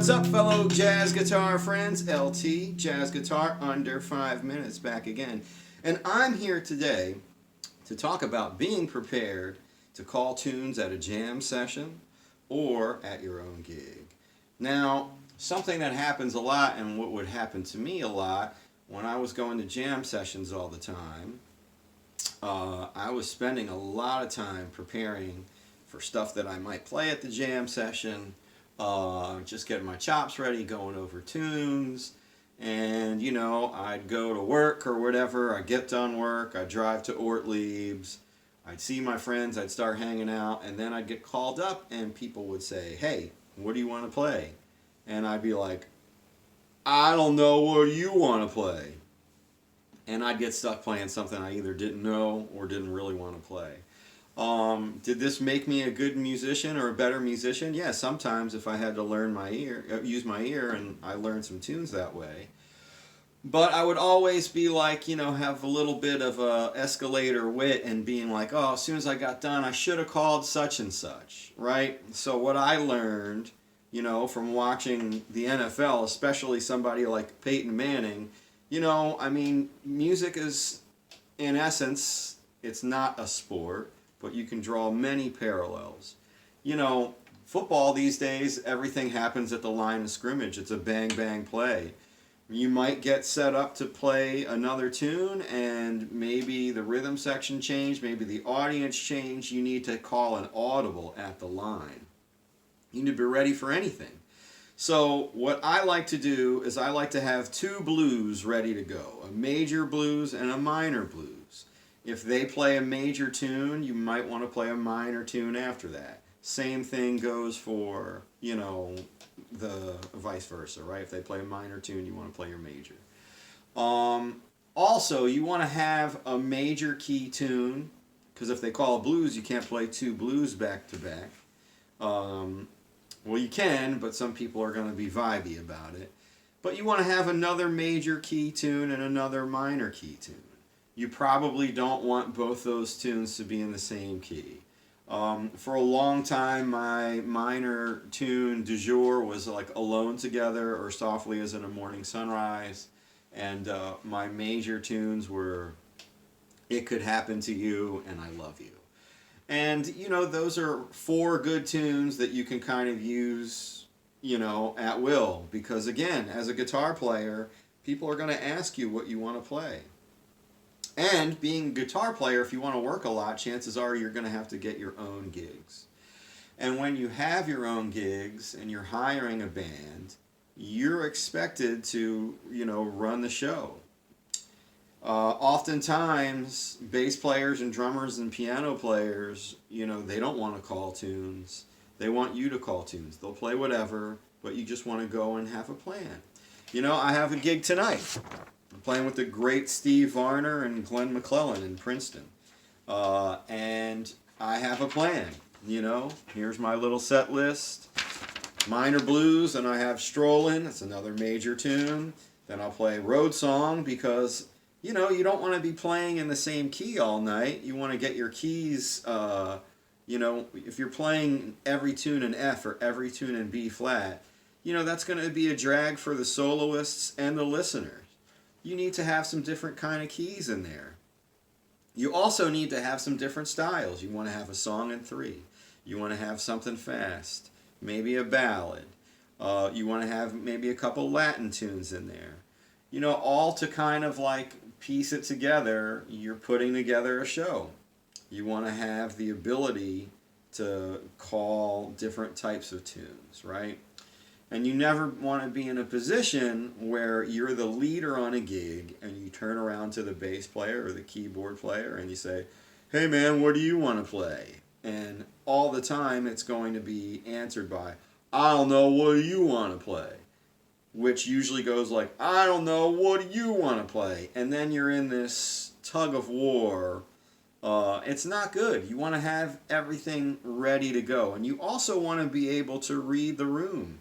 What's up, fellow jazz guitar friends? LT, Jazz Guitar Under 5 Minutes, back again. And I'm here today to talk about being prepared to call tunes at a jam session or at your own gig. Now, something that happens a lot, and what would happen to me a lot when I was going to jam sessions all the time, I was spending a lot of time preparing for stuff that I might play at the jam session, just getting my chops ready, going over tunes, and I'd go to work or whatever. I'd get done work, I'd drive to Ortlieb's, I'd see my friends, I'd start hanging out, and then I'd get called up and people would say, "Hey, what do you want to play?" And I'd be like, "I don't know, what do you want to play?" And I'd get stuck playing something I either didn't know or didn't really want to play. Did this make me a good musician or a better musician? Yeah, sometimes if I had to use my ear, and I learned some tunes that way. But I would always be like, have a little bit of a escalator wit and being like, oh, as soon as I got done, I should have called such and such, right? So what I learned, from watching the NFL, especially somebody like Peyton Manning, music is, in essence, it's not a sport, but you can draw many parallels. Football these days, everything happens at the line of scrimmage. It's a bang-bang play. You might get set up to play another tune, and maybe the rhythm section changed, maybe the audience changed. You need to call an audible at the line. You need to be ready for anything. So what I like to do is I like to have two blues ready to go, a major blues and a minor blues. If they play a major tune, you might want to play a minor tune after that. Same thing goes for, the vice versa, right? If they play a minor tune, you want to play your major. Also, you want to have a major key tune, because if they call a blues, you can't play two blues back to back. Well, you can, but some people are going to be vibey about it. But you want to have another major key tune and another minor key tune. You probably don't want both those tunes to be in the same key. For a long time, my minor tune du jour was like Alone Together or Softly as in a Morning Sunrise. And my major tunes were It Could Happen to You and I Love You. And, those are four good tunes that you can kind of use, at will. Because, again, as a guitar player, people are going to ask you what you want to play. And being a guitar player, if you want to work a lot, chances are you're going to have to get your own gigs. And when you have your own gigs and you're hiring a band, you're expected to, run the show. Oftentimes, bass players and drummers and piano players, they don't want to call tunes. They want you to call tunes. They'll play whatever, but you just want to go and have a plan. I have a gig tonight. I'm playing with the great Steve Varner and Glenn McClellan in Princeton. And I have a plan. Here's my little set list. Minor blues, and I have Strollin'. It's another major tune. Then I'll play Road Song because you don't want to be playing in the same key all night. You want to get your keys, if you're playing every tune in F or every tune in B flat, that's going to be a drag for the soloists and the listeners. You need to have some different kind of keys in there. You also need to have some different styles. You want to have a song in 3. You want to have something fast, maybe a ballad. You want to have maybe a couple Latin tunes in there. All to kind of like piece it together. You're putting together a show. You want to have the ability to call different types of tunes, right? And you never want to be in a position where you're the leader on a gig and you turn around to the bass player or the keyboard player and you say, "Hey man, what do you want to play?" And all the time it's going to be answered by, "I don't know, what do you want to play?" Which usually goes like, "I don't know, what do you want to play?" And then you're in this tug of war. It's not good. You want to have everything ready to go. And you also want to be able to read the room.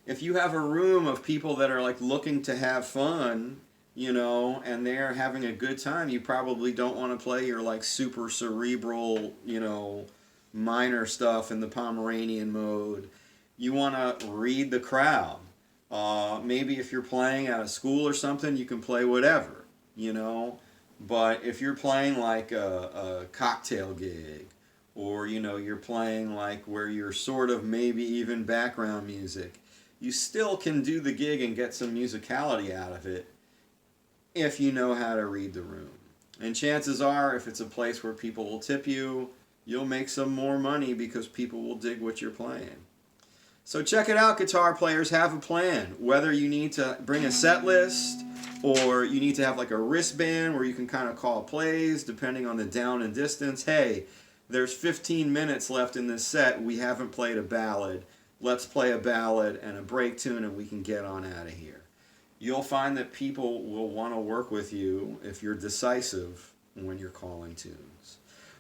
If you have a room of people that are like looking to have fun, and they're having a good time, you probably don't want to play your like super cerebral, minor stuff in the Pomeranian mode. You want to read the crowd. Maybe if you're playing at a school or something, you can play whatever, you know. But if you're playing like a cocktail gig, or you're playing like where you're sort of maybe even background music, you still can do the gig and get some musicality out of it if you know how to read the room. And chances are, if it's a place where people will tip you, you'll make some more money because people will dig what you're playing. So check it out, guitar players. Have a plan. Whether you need to bring a set list, or you need to have like a wristband where you can kind of call plays depending on the down and distance. Hey, there's 15 minutes left in this set. We haven't played a ballad. Let's play a ballad and a break tune and we can get on out of here. You'll find that people will want to work with you if you're decisive when you're calling tunes.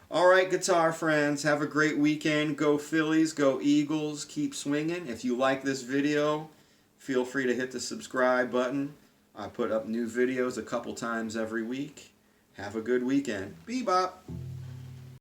All right, guitar friends, have a great weekend. Go Phillies, go Eagles, keep swinging. If you like this video, feel free to hit the subscribe button. I put up new videos a couple times every week. Have a good weekend. Bebop.